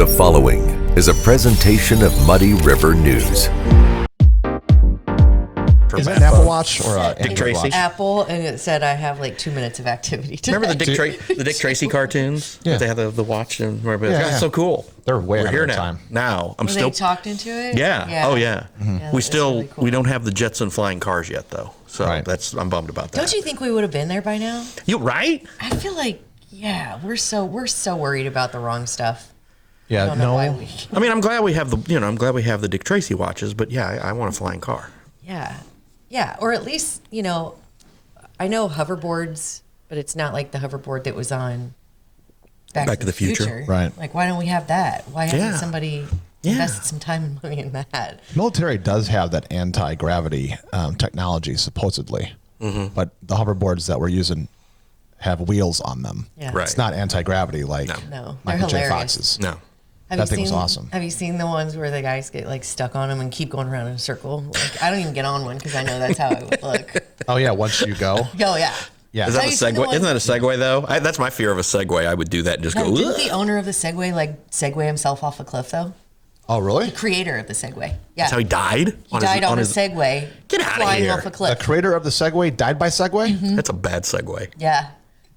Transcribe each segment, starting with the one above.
The following is a presentation of Muddy River News. Is it an Apple Watch or a Dick Tracy? Watch? Apple, and it said I have like 2 minutes of activity today. Remember the Dick Tracy cartoons? Yeah. They have the watch and remember Yeah. so cool. They're way We're ahead here of now. time. Now I'm Were still they talked into it? Yeah. Oh yeah. Yeah, We that's still really cool. we don't have the Jetson flying cars yet though. So Right. I'm bummed about that. Don't you think we would have been there by now? You right? I feel like we're so worried about the wrong stuff. I Yeah, don't know why no. we. I mean, I'm glad we have the Dick Tracy watches, but yeah, I want a flying car. Yeah, or at least I know hoverboards, but it's not like the hoverboard that was on Back to the Future. Right. Like, why don't we have that? Why hasn't Yeah. somebody invested some time and money in that? Military does have that anti-gravity technology, supposedly. But the hoverboards that we're using have wheels on them. Yeah. Right. It's not anti-gravity like No, they're Michael J. hilarious. Fox's. No. That thing was awesome. Have you seen the ones where the guys get like stuck on them and keep going around in a circle? Like, I don't even get on one because I know that's how it would look. Oh, yeah, once you go. Oh yeah. Yeah. Is that a Have you seen the Segway? one- Isn't that a Segway though? That's my fear of a Segway. I would do that and just No, go. didn't "Ugh." the owner of the Segway like Segway himself off a cliff though? Oh, really? Creator of the Segway. Yeah. That's how he died. He died on a Segway. Get outta flying here. off a The cliff. creator of the Segway died by Segway? That's a bad Segway. Yeah.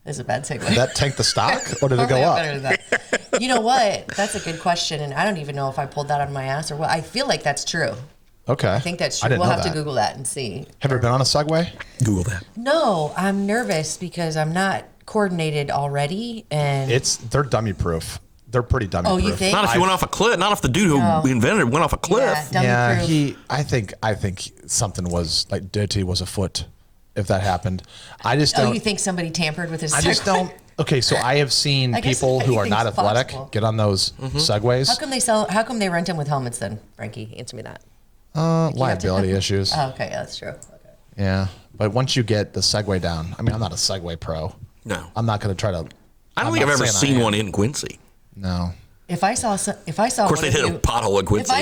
That's a bad Segway. Did that tank the stock or did it go Probably up? better than that. You know what? That's a good question, and I don't even know if I pulled that out of my ass or what. I feel like that's true. Okay. I think that's I true. didn't We'll know have that. to Google that and see. Have you ever been on a Segway? Google that. No, I'm nervous because I'm not coordinated already, and They're dummy proof. They're pretty dummy Oh, proof. you think? Not if you went off a cliff. Not if the dude who No. invented it went off a cliff. dummy Yeah, proof. I think something was like dirty was afoot if that happened. I just Oh, don't. you think somebody tampered with his? I just Segway? don't. Okay, so I have seen I guess people who are not anything's athletic possible. get on those segways. How come they rent them with helmets then, Frankie? Answer me that. Liability issues. Oh, okay, yeah, that's true. Okay. Yeah, but once you get the Segway down, I mean, I'm not a Segway pro. No. I'm not going to try to. I don't I'm think I've not ever saying I seen am. one in Quincy. No. If I saw, Of course, they hit a pothole in Quincy.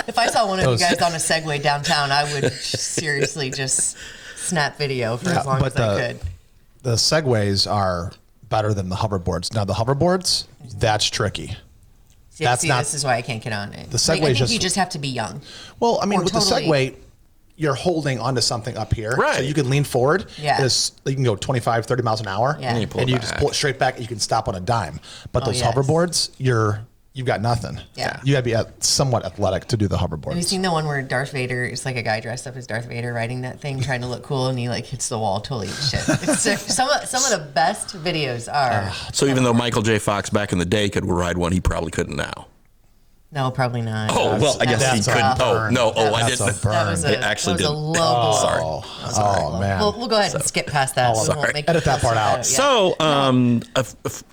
If I saw one of you guys on a Segway downtown, I would seriously just snap video for as long as I could. The Segways are better than the hoverboards. Now the hoverboards, that's tricky. That's See, not- this is why I can't get on it. The I think Segway you just have to be young. Well, I mean, Or with totally- the Segway, you're holding onto something up here. Right. So you can lean forward. Yeah. You can go 25, 30 miles an hour. Yeah. And you pull And it you back. just pull it straight back and you can stop on a dime. But those yes. hoverboards, you've got nothing. Yeah. You got to be somewhat athletic to do the Have you hoverboards. seen the one where Darth Vader is like a guy dressed up as Darth Vader riding that thing, trying to look cool, and he like hits the wall, totally eats shit. Some of the best videos are. So even though Michael J. Fox back in the day could ride one, he probably couldn't now. No, probably not. Oh well, I guess he That's a couldn't. Oh burn. no! Oh, I That's didn't. a burn. That was It actually that was a did. low blow. Sorry. Oh, man. We'll go ahead and skip past that. We won't make Edit that part out. Yeah. So,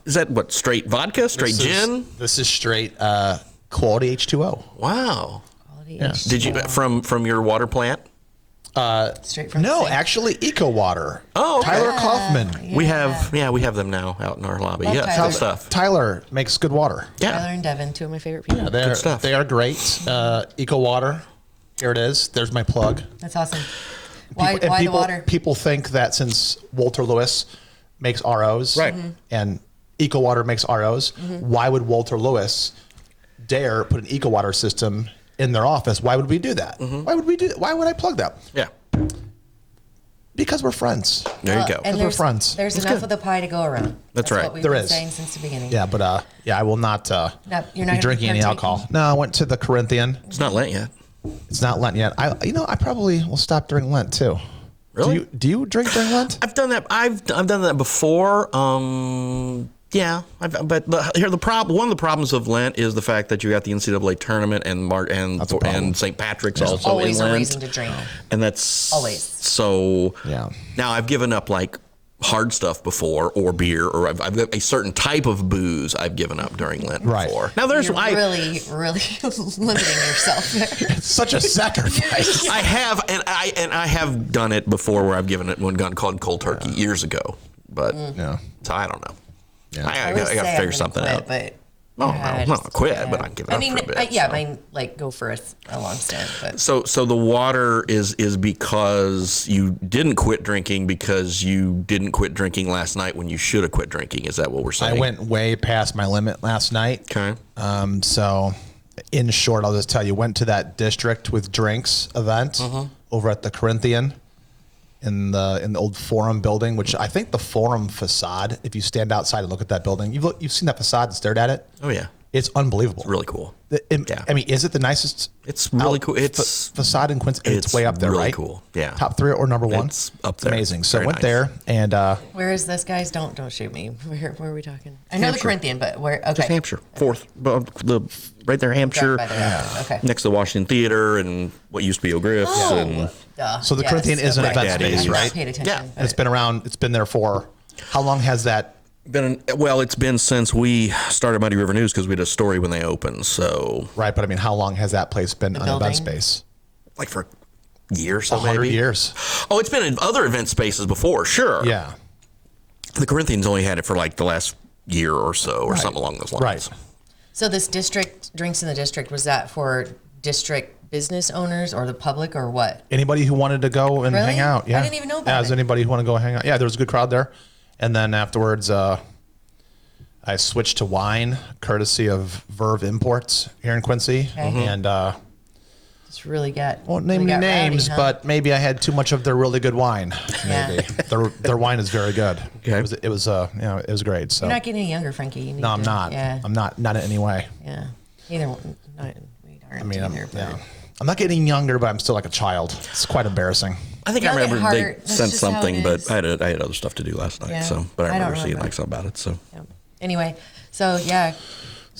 is that what? Straight vodka? Straight gin? This is straight quality H2O. Wow. Quality Yeah. H2O. Did you from your water plant? Straight from No, the sink. actually, Eco Water. Oh, okay. Tyler Kaufman. We have them now out in our lobby. Love Yeah, Tyler. good stuff. Tyler makes good water. Yeah. Tyler and Devin, two of my favorite people. They're, stuff. They are great. Eco Water. Here it is. There's my plug. That's awesome. Why And the water? People think that since Walter Lewis makes ROs, Right. and Eco Water makes ROs, why would Walter Lewis dare put an Eco Water system in their office? Why would we do that? Why would we do that? Why would I plug that? Yeah. Because we're friends. There you go. And we're there's, friends. There's That's enough good. of the pie to go around. That's right. What we've There been is. saying since the beginning. Yeah, but I will not No, you're not be gonna drinking any partake alcohol. in- No, I went to the Corinthian. It's not Lent yet. It's not Lent yet. I probably will stop during Lent too. Really? Do you drink during Lent? I've done that. I've done that before. Yeah, but one of the problems of Lent is the fact that you got the NCAA tournament and That's a problem. and St. Patrick's There's also always in a Lent, reason to drink. and that's Always. So Yeah. now I've given up like hard stuff before, or beer, or I've got a certain type of booze I've given up during Lent Right. before. Now there's You're really limiting yourself there. It's such a sacrifice. I have and I have done it before where I've given it one gun called cold turkey years ago, but Yeah. so I don't know. Yeah. I would got say to I'm figure gonna something quit, out. But No, Yeah, no, just- quit, yeah. but I give it I up mean, for a bit. yeah, so. mine like go for a long stint, but So the water is because you didn't quit drinking because you didn't quit drinking last night when you should have quit drinking. Is that what we're saying? I went way past my limit last night. Okay. So in short, I'll just tell you, went to that district with drinks event over at the Corinthian in the old Forum building, which I think the Forum facade, if you stand outside and look at that building, you've seen that facade and stared at it. Oh yeah. It's unbelievable. It's really cool. I mean, is it the nicest? It's really cool. It's facade in Quincy. It's it's way up there, really right? cool. Yeah. Top 3 or number 1. It's up there. Amazing. So Very went nice. there and where is this, guys? Don't shoot me. Where are we talking? I know the Hampshire. Corinthian, but where? Okay, Just Hampshire, 4th, right there, Hampshire, By the- okay. next to the Washington Theater and what used to be O'Griff's, Oh, and duh. So the Corinthian is an okay. event space, I've not right? paid attention. Yeah. but- it's been around. It's been there for how long has that? it's been since we started Mighty River News because we did a story when they opened, so Right, but I mean, how long has that place been an event building? space? like for a year or so, 100 maybe. years. Oh, it's been in other event spaces before, sure. Yeah. The Corinthians only had it for like the last year or so, or something along those lines. Right. So this district, drinks in the district, was that for district business owners or the public or what? Anybody who wanted to go and Really? hang out. Yeah. I didn't even know about Yeah, is it. anybody who want to go hang out? Yeah, there was a good crowd there. And then afterwards, I switched to wine, courtesy of Verve Imports here in Quincy. Okay. And Just really got. won't name really any got rowdy, names, huh? but maybe I had too much of their really good wine. Yeah. Maybe their wine is very good. Okay. It was it was great. So You're not getting any younger, Frankie. You need no, I'm to- not. Yeah. I'm not in any way. Yeah. Neither one. Not, we aren't I mean, either. But yeah. I'm not getting younger, but I'm still like a child. It's quite embarrassing. I think Young I at remember heart, they that's sent just how it something, but is. I had other stuff to do last night. Yeah. So, but I I don't remember seeing remember. like something about it. So, yeah. Anyway, so yeah.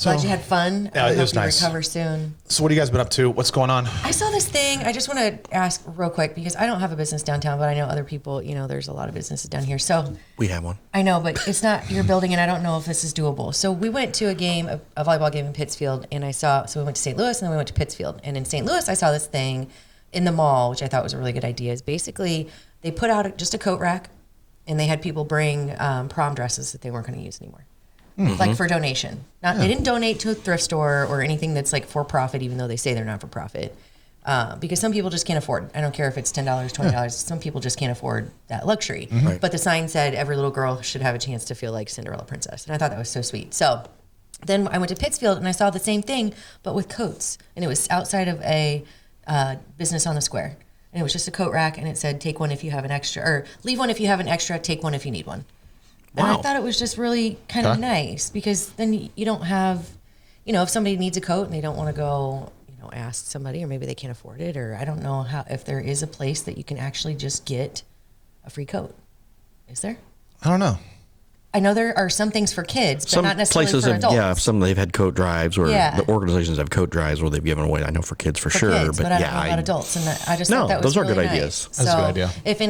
Glad you had fun. Yeah, I it hope was you nice. recover soon. So what have you guys been up to? What's going on? I saw this thing. I just want to ask real quick because I don't have a business downtown, but I know other people, there's a lot of businesses down here. So we have one. I know, but it's not your building, and I don't know if this is doable. So we went to a volleyball game in Pittsfield, and so we went to St. Louis, and then we went to Pittsfield. And in St. Louis, I saw this thing in the mall, which I thought was a really good idea. Is basically they put out just a coat rack, and they had people bring prom dresses that they weren't going to use anymore. Like for donation. They didn't donate to a thrift store or anything that's like for profit, even though they say they're not for profit. Because some people just can't afford. I don't care if it's $10, $20. Some people just can't afford that luxury. Right. But the sign said every little girl should have a chance to feel like Cinderella princess, and I thought that was so sweet. So then I went to Pittsfield and I saw the same thing, but with coats, and it was outside of a business on the square, and it was just a coat rack, and it said take one if you have an extra, or leave one if you have an extra, take one if you need one. And I Wow. thought it was just really kind of Okay. nice because then you don't have, if somebody needs a coat and they don't want to go, ask somebody, or maybe they can't afford it, or I don't know if there is a place that you can actually just get a free coat. Is there? I don't know. I know there are some things for kids, but Some not necessarily places for have, adults. some they've had coat drives, or Yeah. the organizations have coat drives where they've given away. I know for kids for for sure, kids, but I don't yeah, know about adults, and I just No, thought that was those are really good nice. ideas. That's a good idea. If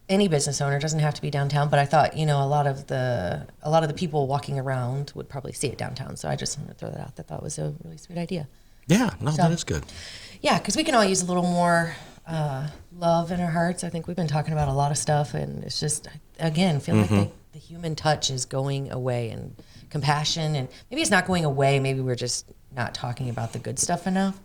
any business owner, doesn't have to be downtown, but I thought a lot of the people walking around would probably see it downtown. So I just wanted to throw that out. I thought it was a really sweet idea. yeah, no, So- that is good. Yeah, because we can all use a little more love in our hearts. I think we've been talking about a lot of stuff, and it's just, again, feel Mm-hmm. like the human touch is going away, and compassion, and maybe it's not going away. Maybe we're just not talking about the good stuff enough.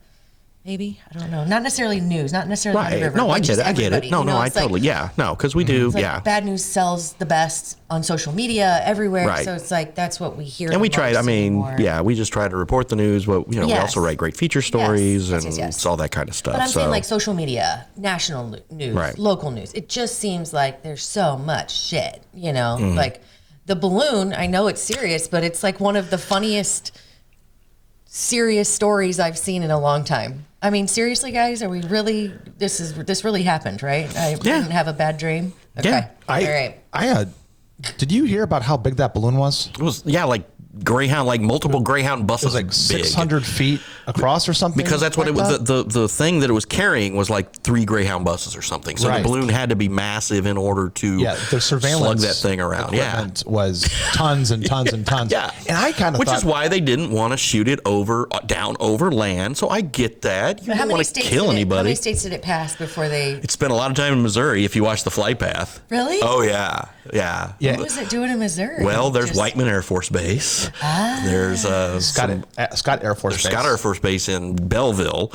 Maybe, I don't know. Not necessarily news, not necessarily Mighty Right? River, No, but I get just it. I get everybody. it. No, I it's like- totally. Yeah, no, because we do. it's like Yeah, bad news sells the best on social media everywhere. Right. So it's like that's what we hear. and we the tried. I most mean, anymore. yeah, we just try to report the news, but we Yes. also write great feature stories Yes, and yes. it's all that kind of stuff. But I'm so saying like social media, national news, Right. local news. It just seems like there's so much shit, Mm-hmm. Like the balloon, I know it's serious, but it's like one of the funniest serious stories I've seen in a long time. I mean, seriously, guys, are we really, this really happened, right? I didn't have a bad dream? Okay. Yeah. All right. Did you hear about how big that balloon was? it was like Greyhound, like multiple Greyhound It buses, was like big. 600 feet across or something. Because that's what like it was. that? The thing that it was carrying was like 3 Greyhound buses or something. So Right. the balloon had to be massive in order to The surveillance slug that thing around. Yeah. equipment was tons and tons and tons. Yeah. And I kind of Which thought, is why they didn't want to shoot it down over land. So I get that. You But how don't many want to states kill How anybody. many states did it pass before they? It spent a lot of time in Missouri if you watch the flight path. Really? Oh, yeah. Yeah. Yeah. What was it doing in Missouri? Well, there's Just- Whiteman Air Force Base. There's Scott Air Force Base. Scott Air Force Base in Belleville.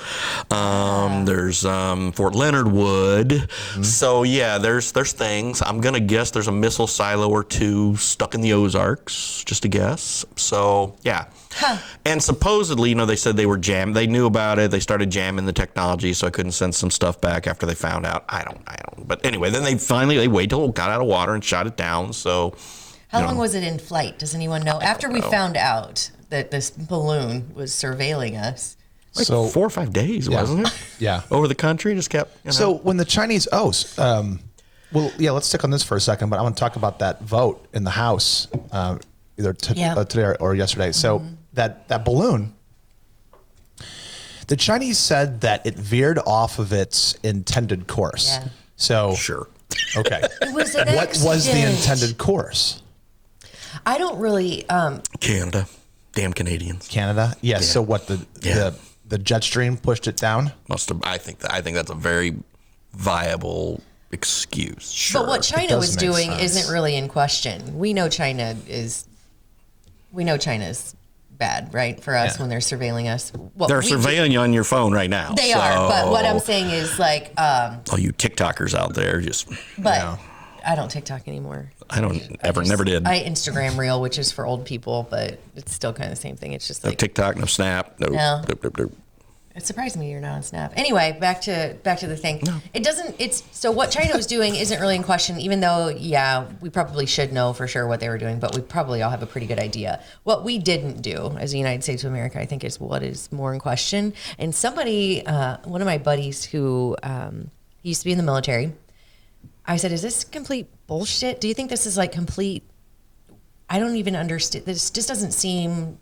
There's Fort Leonard Wood. Mm-hmm. So yeah, there's things. I'm gonna guess there's a missile silo or two stuck in the Ozarks. Just a guess. So yeah. Huh. And supposedly, they said they were jammed. They knew about it. They started jamming the technology, so I couldn't send some stuff back after they found out. I don't. But anyway, then they waited till it got out of water and shot it down. So. How long was it in flight? Does anyone know? After we found out that this balloon was surveilling us. Like So 4 or 5 days, wasn't it? Yeah. Over the country, just kept. So when the Chinese, let's stick on this for a second, but I want to talk about that vote in the House, either today or yesterday. So that balloon, the Chinese said that it veered off of its intended course. Yeah. So Sure. okay, It was an what was the accident. intended course? I don't really. Canada, damn Canadians. Canada. Yes. Yeah. So what the jet stream pushed it down? Must have. I think that's a very viable excuse. Sure. But what China does was make doing sense. isn't really in question. We know China's bad, right? For us when they're surveilling us. Well, They're we surveilling you on your phone right now. They are, but what I'm saying is like, all you TikTokers out there, but I don't TikTok anymore. I never did. I Instagram Reel, which is for old people, but it's still kind of the same thing. It's just No like TikTok, no Snap, no. No. Nope. it surprised me you're not on Snap. Anyway, back to the thing. No. It doesn't. It's so what China was doing isn't really in question. Even though, we probably should know for sure what they were doing, but we probably all have a pretty good idea. What we didn't do as the United States of America, I think, is what is more in question. And somebody, one of my buddies who he used to be in the military, I said, "Is this complete bullshit? Do you think this is like complete? I don't even understand. This just doesn't seem.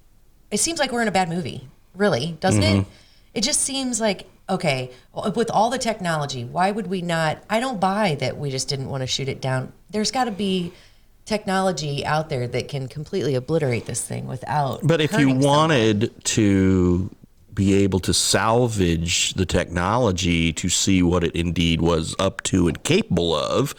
It seems like we're in a bad movie, really, doesn't it? It just seems like, okay, with all the technology, why would we not? I don't buy that we just didn't want to shoot it down. There's got to be technology out there that can completely obliterate this thing without. But if you hurting wanted to be able to salvage the technology to see what it indeed was up to and capable of,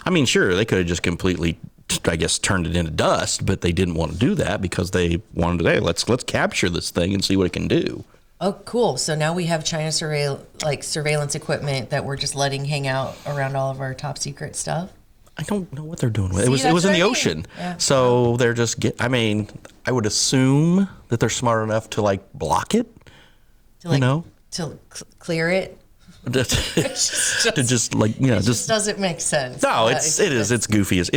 I mean, sure, they could have just completely, I guess, turned it into dust, but they didn't want to do that because they wanted to, hey, let's capture this thing and see what it can do. Oh, cool. So now we have China surveillance equipment that we're just letting hang out around all of our top secret stuff. I don't know what they're doing with it. See, It was in that's the what I mean. ocean. Yeah. So they're just I would assume that they're smart enough to block it, To clear it. to just Just doesn't make sense. No, it's goofy as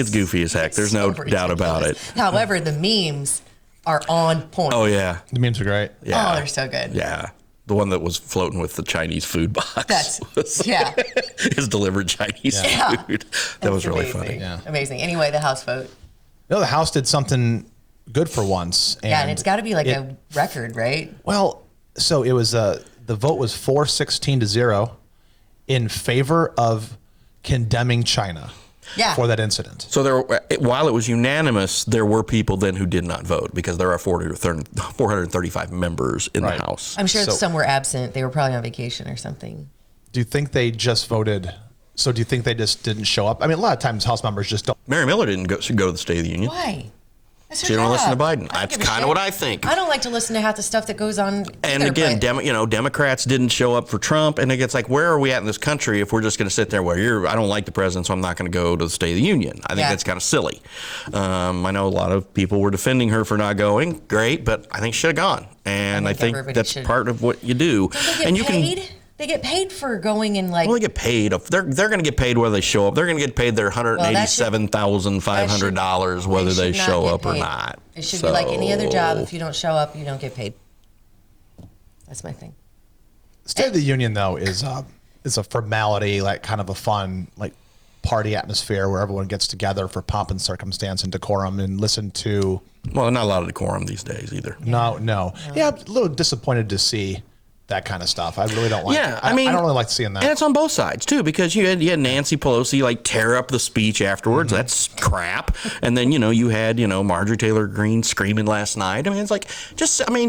heck. There's no so doubt about it. ridiculous. However, the memes are on point. Oh yeah. The memes are great. Yeah. Oh, they're so good. Yeah. The one that was floating with the Chinese food box. That's yeah. His delivered Chinese food. That was really amazing. funny. Yeah. Amazing. Anyway, the House vote. The House did something good for once. And it's got to be like a record, right? Well, so it was the vote was 416-0 in favor of condemning China for that incident. So while it was unanimous, there were people then who did not vote because there are 435 members in the House. I'm sure some were absent. They were probably on vacation or something. Do you think they just voted? So do you think they just didn't show up? I mean, a lot of times House members just don't. Mary Miller didn't go to the State of the Union. Why? That's her She didn't listen to job. Biden. I don't That's give a kind shit. of what I think. I don't like to listen to half the stuff that goes on. And either, again, but- Democrats didn't show up for Trump, and it gets like, where are we at in this country if we're just going to sit there where I don't like the president, so I'm not going to go to the State of the Union? I think that's kind of silly. I know a lot of people were defending her for not going. Great, but I think she should have gone. And I think everybody that's should. part of what you do. Don't they And get paid? They get paid for going and Well, they get paid. They're going to get paid whether they show up. They're going to get paid their $187,500 whether they show up or not. It should be like any other job. If you don't show up, you don't get paid. That's my thing. State of the Union though is a formality, like kind of a fun party atmosphere where everyone gets together for pomp and circumstance and decorum and listen to. Well, not a lot of decorum these days either. No. Yeah, I'm a little disappointed to see that kind of stuff. I really don't like. Yeah, I don't really like seeing that. And it's on both sides too, because you had Nancy Pelosi like tear up the speech afterwards. That's crap. And then you had Marjorie Taylor Greene screaming last night. I mean, it's like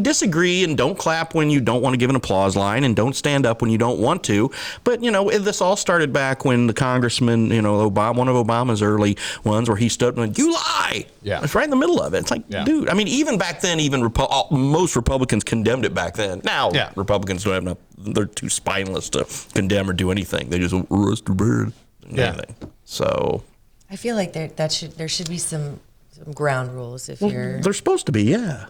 disagree and don't clap when you don't want to give an applause line, and don't stand up when you don't want to. But this all started back when the congressman, Obama, one of Obama's early ones, where he stood and went, "You lie." Yeah, it's right in the middle of it. It's like, dude. I mean, even back then, most Republicans condemned it back then. Now, Republicans don't have enough. They're too spineless to condemn or do anything. They just arrest a bird. Anything. So I feel like there should be some ground rules if you're. They're supposed to be, yeah.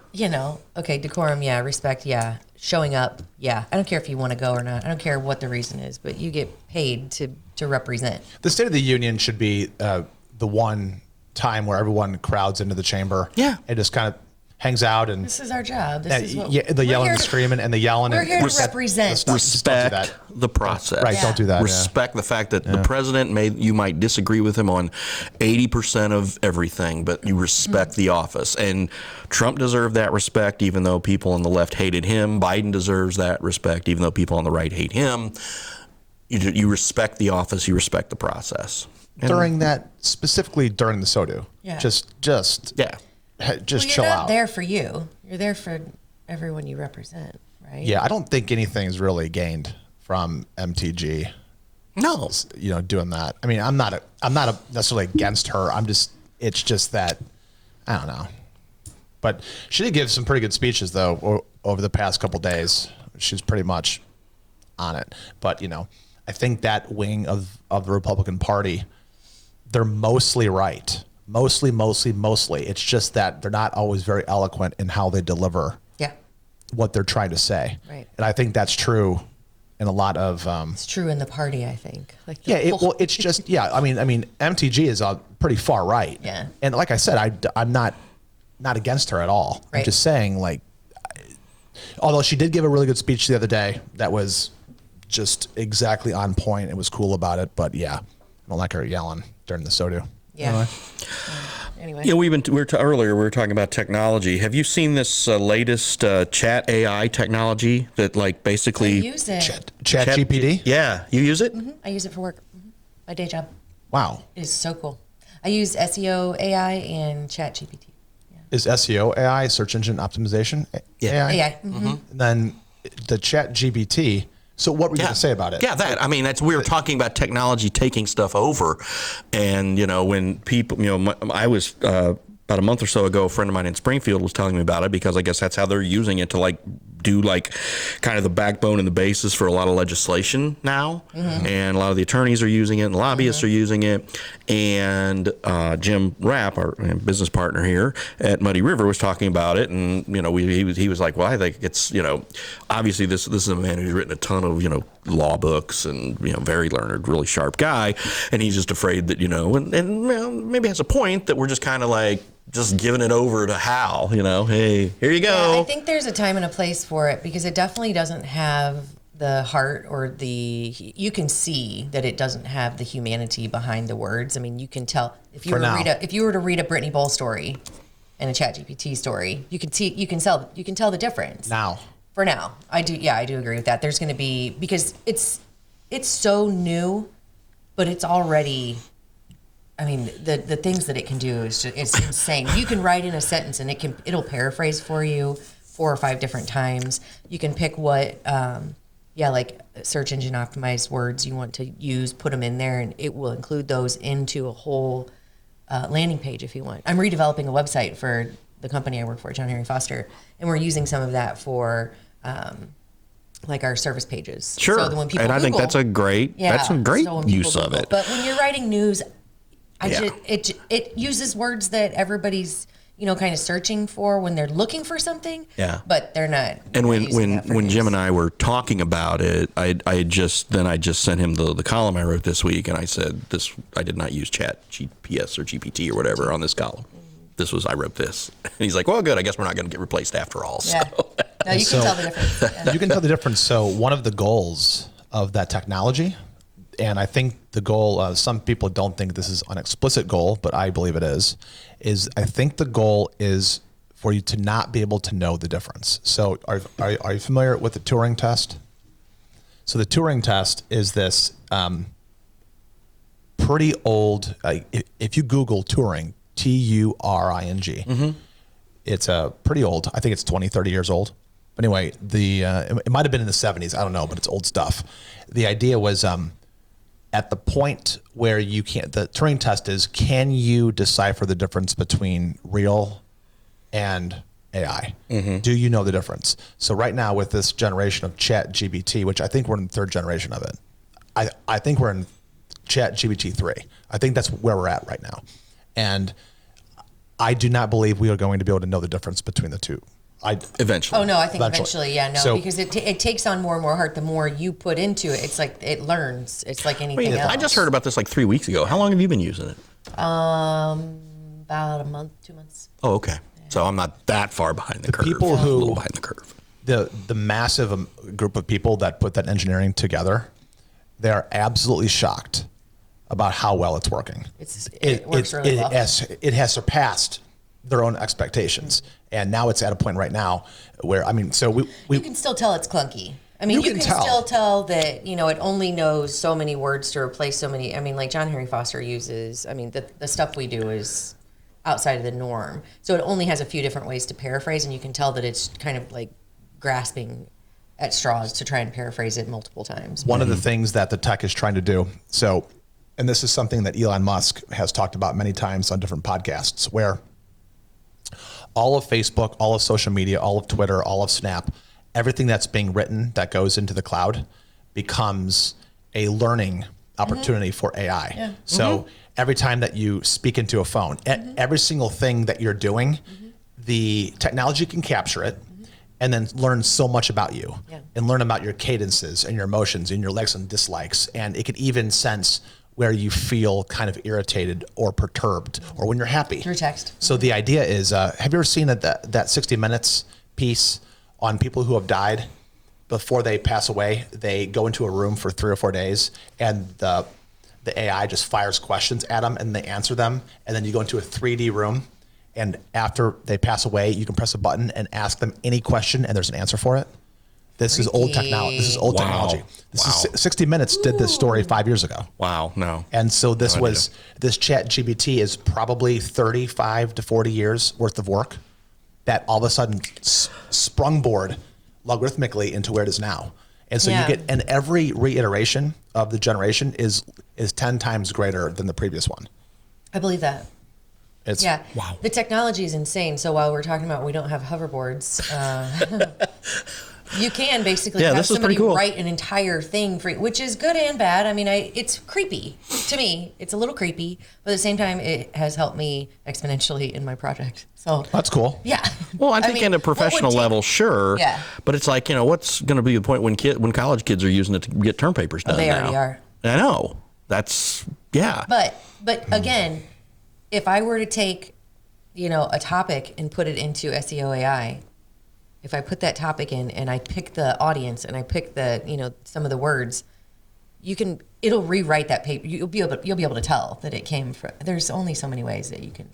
Okay, decorum, yeah, respect, yeah, showing up, yeah. I don't care if you want to go or not. I don't care what the reason is, but you get paid to represent. The State of the Union should be the one time where everyone crowds into the chamber. Yeah, and just kind of hangs out, and this is our job. This is what the yelling and screaming and the yelling. We're here to represent. Respect the process. Right, don't do that. Respect the fact that the president you might disagree with him on 80% of everything, but you respect the office. And Trump deserved that respect, even though people on the left hated him. Biden deserves that respect, even though people on the right hate him. You respect the office. You respect the process. Specifically during the SODU. Yeah. Just chill out. You're not there for you. You're there for everyone you represent, right? Yeah, I don't think anything's really gained from MTG. No, doing that. I mean, I'm not necessarily against her. It's just that I don't know. But she did give some pretty good speeches though over the past couple days. She's pretty much on it. But I think that wing of the Republican Party, they're mostly right. Mostly. It's just that they're not always very eloquent in how they deliver what they're trying to say. Right. And I think that's true in a lot of... it's true in the party, I think. It's just, I mean, MTG is pretty far right. Yeah. And like I said, I'm not against her at all. Right. I'm just saying, although she did give a really good speech the other day that was just exactly on point. It was cool about it. But I don't like her yelling during the SODU. Yeah. Anyway. Earlier we were talking about technology. Have you seen this latest chat AI technology that basically... I use it. Chat GPT? Yeah. You use it? Mm-hmm. I use it for work. Mm-hmm. My day job. Wow. It is so cool. I use SEO AI and chat GPT. Yeah. Is SEO AI search engine optimization AI? AI. Mm-hmm. And then the chat GPT... So what were you going to say about it? Yeah, we were talking about technology taking stuff over. And, when people, I was, about a month or so ago, a friend of mine in Springfield was telling me about it because I guess that's how they're using it to do kind of the backbone and the basis for a lot of legislation now. Mm-hmm. And a lot of the attorneys are using it and lobbyists are using it. And Jim Rapp, our business partner here at Muddy River, was talking about it. And, he was like, well, I think it's, obviously this is a man who's written a ton of, law books and, very learned, really sharp guy. And he's just afraid that, and maybe has a point that we're just kind of just giving it over to Hal, hey, here you go. Yeah, I think there's a time and a place for it because it definitely doesn't have the heart or you can see that it doesn't have the humanity behind the words. I mean, you can tell if you were to read a Brittany Bowl story and a ChatGPT story, you can tell the difference. For now, I do agree with that. There's going to be, because it's so new, but it's already, the things that it can do is it's insane. You can write in a sentence and it'll paraphrase for you 4 or 5 different times. You can pick what, search engine optimized words you want to use, put them in there, and it will include those into a whole landing page if you want. I'm redeveloping a website for the company I work for, John Henry Foster, and we're using some of that for our service pages. Sure, so when people and I think that's a great use of it. But when you're writing news, it uses words that everybody's kind of searching for when they're looking for something. Yeah, but they're not. And when Jim and I were talking about it, I just sent him the column I wrote this week, and I said I did not use Chat GPS or GPT or whatever on this column. I wrote this. And he's like, well, good. I guess we're not going to get replaced after all. So. Yeah. No, you can tell the difference. Yeah. You can tell the difference. So one of the goals of that technology, and I think the goal, some people don't think this is an explicit goal, but I believe it is I think the goal is for you to not be able to know the difference. So are you familiar with the Turing test? So the Turing test is this pretty old, if you Google Turing, Turing, it's pretty old. I think it's 20, 30 years old. But anyway, it might have been in the 70s. I don't know, but it's old stuff. The idea was at the point where the Turing test is, can you decipher the difference between real and AI? Do you know the difference? So right now with this generation of Chat GPT, which I think we're in the third generation of it, I think we're in Chat GPT 3. I think that's where we're at right now. And I do not believe we are going to be able to know the difference between the two. Eventually. Oh no, I think eventually, yeah, no, so, because it takes on more and more heart the more you put into it. It's like it learns. It's like anything else. I just heard about this like 3 weeks ago. How long have you been using it? About a month, 2 months. Oh, okay. So I'm not that far behind the curve. People who a little behind the curve. The massive group of people that put that engineering together, they are absolutely shocked about how well it's working. It works really well. It has surpassed their own expectations. And now it's at a point right now where, I mean, so you can still tell it's clunky. I mean, you can still tell that, it only knows so many words to replace so many. I mean, like John Henry Foster uses, the stuff we do is outside of the norm. So it only has a few different ways to paraphrase, and you can tell that it's kind of like grasping at straws to try and paraphrase it multiple times. One of the things that the tech is trying to do, and this is something that Elon Musk has talked about many times on different podcasts, where all of Facebook, all of social media, all of Twitter, all of Snap, everything that's being written that goes into the cloud becomes a learning opportunity for AI. Yeah. So every time that you speak into a phone, every single thing that you're doing, the technology can capture it and then learn so much about you and learn about your cadences and your emotions and your likes and dislikes. And it can even sense where you feel kind of irritated or perturbed or when you're happy. Through text. So the idea is, have you ever seen that 60 Minutes piece on people who have died before they pass away? They go into a room for 3 or 4 days and the AI just fires questions at them and they answer them. And then you go into a 3D room and after they pass away, you can press a button and ask them any question and there's an answer for it. This is old technology. This is old technology. This is 60 Minutes did this story 5 years ago. Wow, no. And so this Chat GPT is probably 35 to 40 years worth of work that all of a sudden sprungboard logarithmically into where it is now. And so you get, and every reiteration of the generation is 10 times greater than the previous one. I believe that. Wow. The technology is insane. So while we're talking about we don't have hoverboards, you can basically have somebody write an entire thing for you, which is good and bad. I mean, it's creepy to me. It's a little creepy, but at the same time, it has helped me exponentially in my project. So that's cool. Yeah. Well, I think in a professional level, sure. Yeah. But it's like, what's going to be the point when college kids are using it to get term papers done? They already are. I know. That's But again, if I were to take, a topic and put it into SEO AI, if I put that topic in and I pick the audience and I pick the, some of the words, it'll rewrite that paper. You'll be able to tell that it came from, there's only so many ways that you can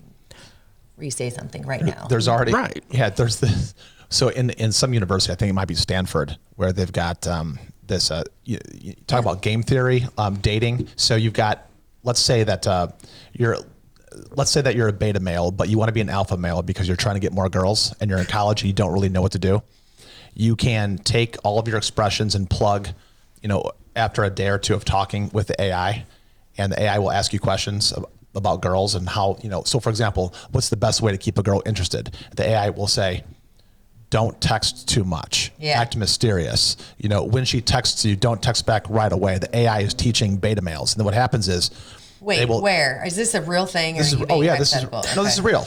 re-say something right now. There's already, there's this. So in some university, I think it might be Stanford, where they've got this, you talk about game theory, dating. So you've got, let's say that you're a beta male, but you want to be an alpha male because you're trying to get more girls and you're in college and you don't really know what to do. You can take all of your expressions and plug, after a day or two of talking with the AI, and the AI will ask you questions about girls and how, so for example, what's the best way to keep a girl interested? The AI will say, don't text too much. Yeah. Act mysterious. When she texts you, don't text back right away. The AI is teaching beta males. And then what happens is, wait, where? Is this a real thing? Or this is real. This is real.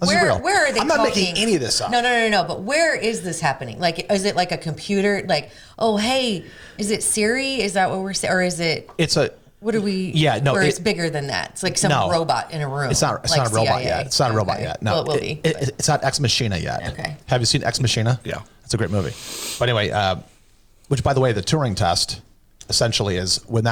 This is real. Where are they I'm not making any of this up. No. But where is this happening? Like, is it like a computer? Like, oh, hey, is it Siri? Is that what we're saying? Or is it? It's a. What are we? Yeah, no. Or it's bigger than that. It's like some robot in a room. It's not a robot yet. It's not a robot yet. No, well, it will be. It's not Ex Machina yet. Okay. Have you seen Ex Machina? Yeah. It's a great movie. But anyway, which by the way, the Turing test essentially is when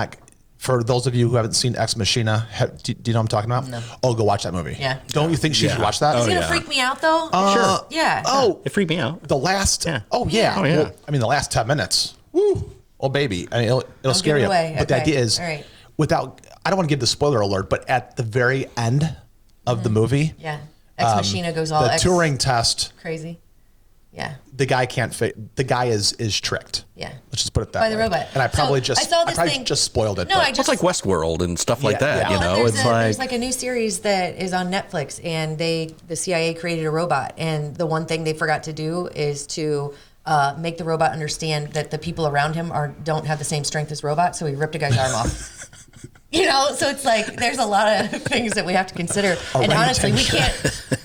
For those of you who haven't seen Ex Machina, do you know what I'm talking about? No. Oh, go watch that movie. Yeah. Don't you think she should watch that? It's going to freak me out, though. Sure. Yeah. Oh, It freaked me out. the last. Yeah. Oh, yeah. Oh, yeah. Well, I mean, the last 10 minutes. Woo. Oh, baby. I mean, it'll scare give it you. away. But the Okay. idea is, All right. I don't want to give the spoiler alert, but at the very end of the movie, Yeah. Ex Machina goes all the Turing test, crazy. Yeah. the guy can't fit. The guy is tricked. Yeah. Let's just put it that By way. the robot. And I probably So, I saw this thing- just spoiled it. No, but- I just It's like Westworld and stuff like Yeah, that. yeah. You Well, know, and it's there's like a new series that is on Netflix, and the CIA created a robot, and the one thing they forgot to do is to make the robot understand that the people around him don't have the same strength as robots, so he ripped a guy's arm off. You know, so it's like there's a lot of things that we have to consider, and honestly,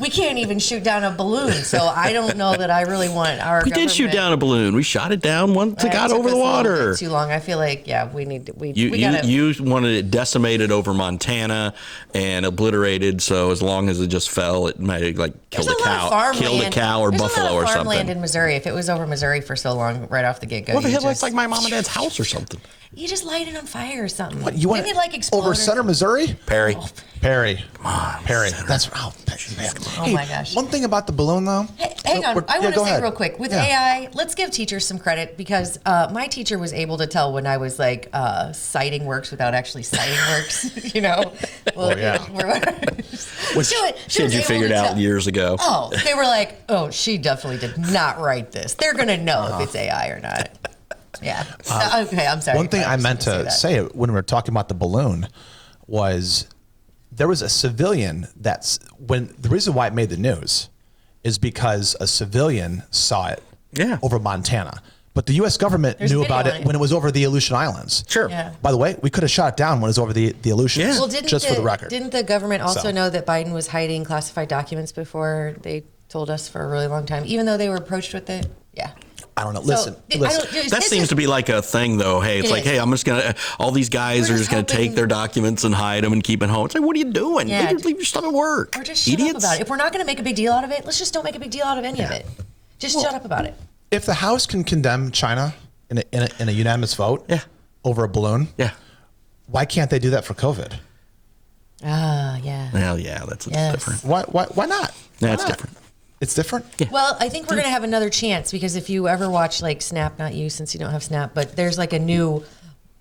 we can't even shoot down a balloon. So I don't know that I really want our. we did shoot government- down a balloon. We shot it down once it It got took over us the a little bit water. too long. I feel like we need to. We You gotta. you wanted it decimated over Montana and obliterated. So as long as it just fell, it might have like killed There's a a lot of cow, farmland. killed a cow or There's buffalo a lot or of farmland something. in Missouri. If it was over Missouri for so long, right off the get-go, What the you hell? It's just- like my mom and dad's house or something. You just light it on fire or something. What, you want Maybe like explode over or Center, something. Missouri? Perry. Perry. Come on, Perry. Center. That's man. Oh my gosh. One thing about the balloon, though. Hey, hang on. I Yeah, want to go say ahead. real quick with Yeah. AI, let's give teachers some credit because my teacher was able to tell when I was like citing works without actually citing works. You know, well, yeah. Which she had you figured out years ago. Oh, they were like, oh, she definitely did not write this. They're gonna know if it's AI or not. Yeah. Okay, I'm sorry. One thing I was meant gonna to that. say when we were talking about the balloon was there was a civilian when the reason why it made the news is because a civilian saw it Yeah. over Montana. But the U.S. government There's a knew video about on it it. when it was over the Aleutian Islands. Sure. Yeah. By the way, we could have shot it down when it was over the Aleutians. Yeah. Well, didn't just for the record. Didn't the government also So. know that Biden was hiding classified documents before they told us for a really long time, even though they were approached with it? Yeah. I don't know. So, Listen. That seems to be like a thing, though. Hey, it's It like, is. hey, I'm just gonna. All these guys We're are just just gonna take hoping- their documents and hide them and keep it home. It's like, what are you doing? Yeah. Leave your stuff at work. Or just shut up about it. If we're not going to make a big deal out of it, let's just don't make a big deal out of any of it. Just shut up about it. If the House can condemn China in a unanimous vote Yeah. over a balloon, Yeah. why can't they do that for COVID? Ah, yeah. Well, yeah, that's Yes. different. Why not? Yeah, Why it's not? different. It's different? Yeah. Well, I think we're going to have another chance because if you ever watch like Snap, not you since you don't have Snap, but there's like a new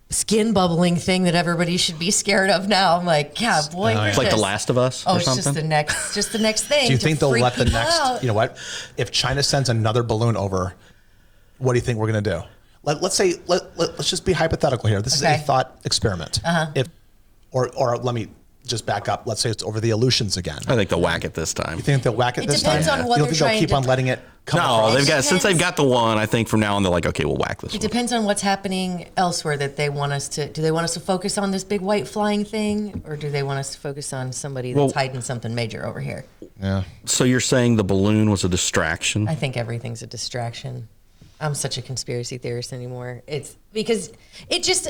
skin bubbling thing that everybody should be scared of now. I'm like, yeah, boy. yeah. It's like The Last of Us Oh, or it's something. just the next thing. Do you to think they'll freak let the people next, out. you know what? If China sends another balloon over, what do you think we're going to do? Let's say, let's just be hypothetical here. This is a Okay. thought experiment. If, or let me just back up. Let's say it's over the Aleutians again. I think they'll whack it this time. You think they'll whack it It this time? depends on what you don't they're think they'll trying keep to- on letting it come No, across? they've got since Depends. they've got the one. I think from now on they're like, okay, we'll whack this It one. depends on what's happening elsewhere that they want us to. Do they want us to focus on this big white flying thing, or do they want us to focus on somebody that's Well- hiding something major over here? Yeah. So you're saying the balloon was a distraction? I think everything's a distraction. I'm such a conspiracy theorist anymore. It's because it just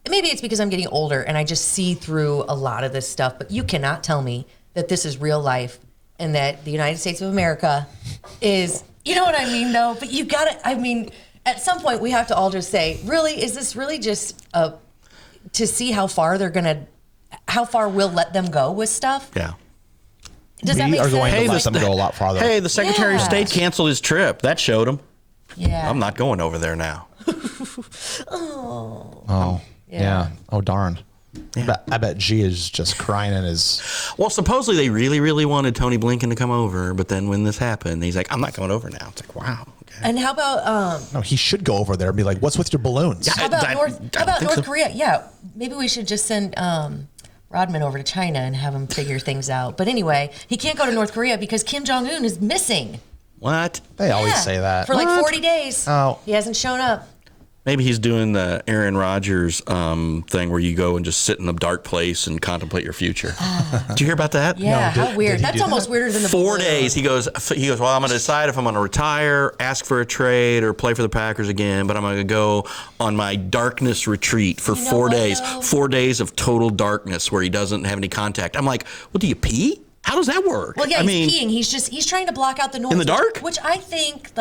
maybe it's because I'm getting older and I just see through a lot of this stuff. But you cannot tell me that this is real life and that the United States of America is. You know what I mean, though. But you got to. I mean, at some point we have to all just say, really, is this really just to see how far how far we'll let them go with stuff? Yeah. Does that We make are going sense? to let them go a lot farther. Hey, the Secretary of Yeah. State canceled his trip. That showed him. Yeah. I'm not going over there now. Oh, yeah. Oh, darn. I bet G is just crying in his. Well, supposedly they really, really wanted Tony Blinken to come over, but then when this happened, he's like, I'm not going over now. It's like, wow. Okay. And how about No, he should go over there and be like, "What's with your balloons?" How about I North don't think so. Korea? Yeah, maybe we should just send Rodman over to China and have him figure things out. But anyway, he can't go to North Korea because Kim Jong Un is missing. What? They always Yeah, say that. for like What? 40 days. Oh. He hasn't shown up. Maybe he's doing the Aaron Rodgers thing where you go and just sit in a dark place and contemplate your future. Did you hear about that? Yeah, did- how weird. did he That's do almost that? weirder than the 4 balloon. days. He goes, well, I'm going to decide if I'm going to retire, ask for a trade, or play for the Packers again, but I'm going to go on my darkness retreat for You know 4 what, days. though? 4 days of total darkness where he doesn't have any contact. I'm like, well, do you pee? How does that work? Well, yeah, I he's mean, peeing. He's trying to block out the noise. In the dark? Which I think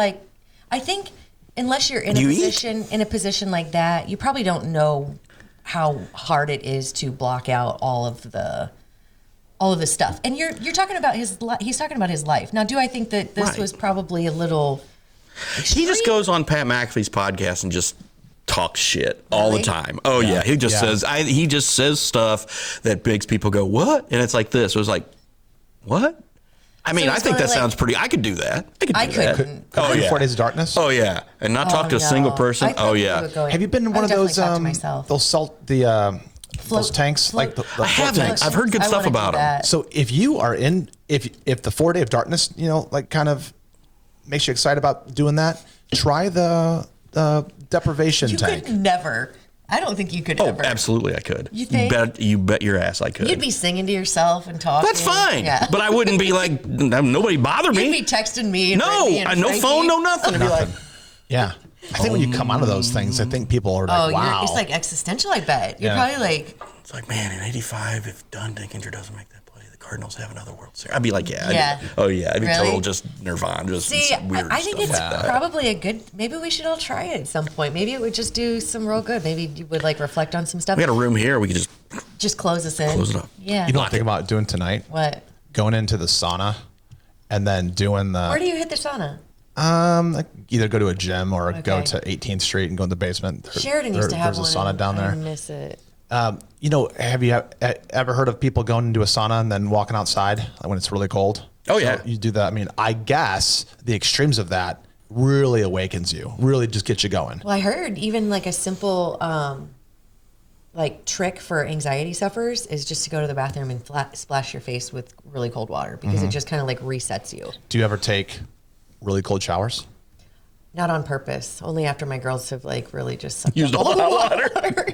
unless you're in You a eat? position like that, you probably don't know how hard it is to block out all of the stuff. And you're talking about he's talking about his life. Now, do I think that this was probably a little extreme? He just goes on Pat McAfee's podcast and just talks shit all the time. Oh yeah, he just says stuff that makes people go, "What?" And it's like this. It was like, "What?" I mean, I think that sounds pretty. I could do that. I couldn't. Oh yeah. 4 Days of Darkness. Oh yeah, and not talk to a single person. Oh yeah. Have you been in one of those those tanks like the I haven't. tanks? I've heard good stuff about them. So if you are if the 4 Day of Darkness, like kind of makes you excited about doing that, try the deprivation tank. You could never. I don't think you could ever. Oh, absolutely, I could. You think? You bet your ass I could. You'd be singing to yourself and talking. That's fine. Yeah. But I wouldn't be like, nobody bother me. You'd be texting me. And no, and no phone, no nothing. I'd be like, yeah. I think when you come out of those things, I think people are like, wow. It's like existential, I bet. You're probably like. It's like, man, in '85, if Don Dinkinger doesn't make that play, the Cardinals have another World Series. I'd be like, I'd be total just nirvana, just weird I think stuff it's like that. probably a good, maybe we should all try it at some point. Maybe it would just do some real good. Maybe you would like reflect on some stuff. We got a room here. We could just close us in. Close it up. Yeah. You know what I'm thinking about doing tonight? What? Going into the sauna and then doing the. Where do you hit the sauna? Like either go to a gym or go to 18th Street and go in the basement. Sheridan used to have there's one. a sauna down there. I miss it. Have you ever heard of people going into a sauna and then walking outside when it's really cold? Oh, yeah. So you do that. I mean, I guess the extremes of that really awakens you, really just gets you going. Well, I heard even like a simple like trick for anxiety sufferers is just to go to the bathroom and splash your face with really cold water because it just kind of like resets you. Do you ever take really cold showers? Not on purpose. Only after my girls have like really just sucked used up all all the that water. water.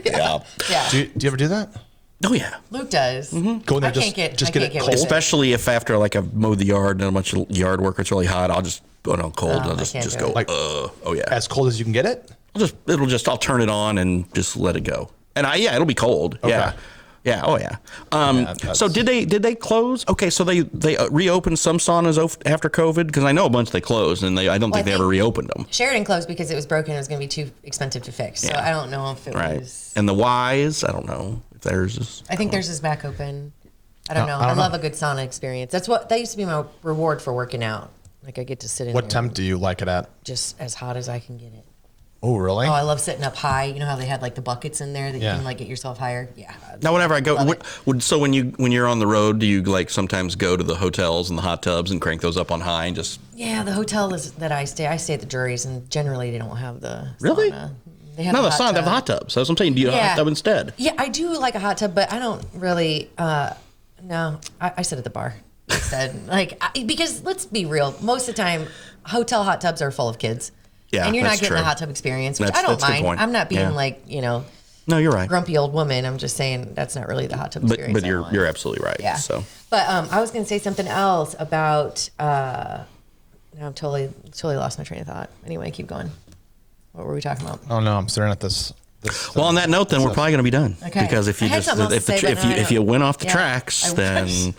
Yeah. Do you ever do that? Oh yeah. Luke does. Go in there, I can't get it cold. with it. Especially if after like I've mowed the yard and a bunch of yard work, it's really hot. I'll just go down cold and I'll I just can't do go. it. Like, oh yeah. As cold as you can get it? I'll turn it on and just let it go. And it'll be cold. Okay. Yeah. Yeah. Oh yeah. So did they close? Okay. So they reopened some saunas after COVID because I know a bunch they closed and I don't think they ever reopened them. Sheridan closed because it was broken. It was going to be too expensive to fix. So I don't know if it was. And the Y's, I don't know if theirs is. I think theirs is back open. I don't know. I love a good sauna experience. That used to be my reward for working out. Like I get to sit in. What temp do you like it at? Just as hot as I can get it. Oh, really? Oh, I love sitting up high. You know how they had like the buckets in there that you can like get yourself higher? Yeah. Now, whenever I go, so when you're on the road, do you like sometimes go to the hotels and the hot tubs and crank those up on high and just? Yeah, the hotel that I stay at the Jury's, and generally they don't have the Really? sauna. They have No, the the sauna, they have the hot tubs. So that's what I'm saying. Do you have a hot tub instead? Yeah, I do like a hot tub, but I don't really. No, I sit at the bar instead. Because let's be real, most of the time, hotel hot tubs are full of kids. Yeah, and you're not that's getting true. the hot tub experience, which That's I don't a good mind. point. I'm not being Yeah. No, you're right. grumpy old woman. I'm just saying that's not really the hot tub experience. But I want. you're absolutely right. Yeah. So. But I was going to say something else about. Now I'm totally lost my train of thought. Anyway, keep going. What were we talking about? Oh no, I'm staring at this. Well, on that note, then we're probably going to be done. Okay. Because if you I had just something else to say, but now I if you don't- went off the Yeah, tracks, I then wish.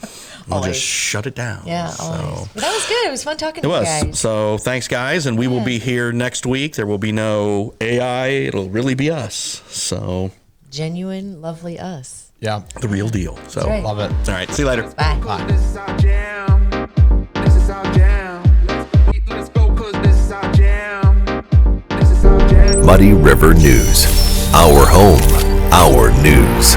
we'll Always. just shut it down. Yeah, So. always. But that was good. It was fun talking It to you was. guys. So thanks, guys, and we will be here next week. There will be no AI. It'll really be us. So Genuine, lovely us. Yeah, the real deal. So right. love it. all right. See you later. Bye. This is our jam. This is our jam. Let's go, cause this is our jam. This is our jam. Muddy River News. Our home, our news.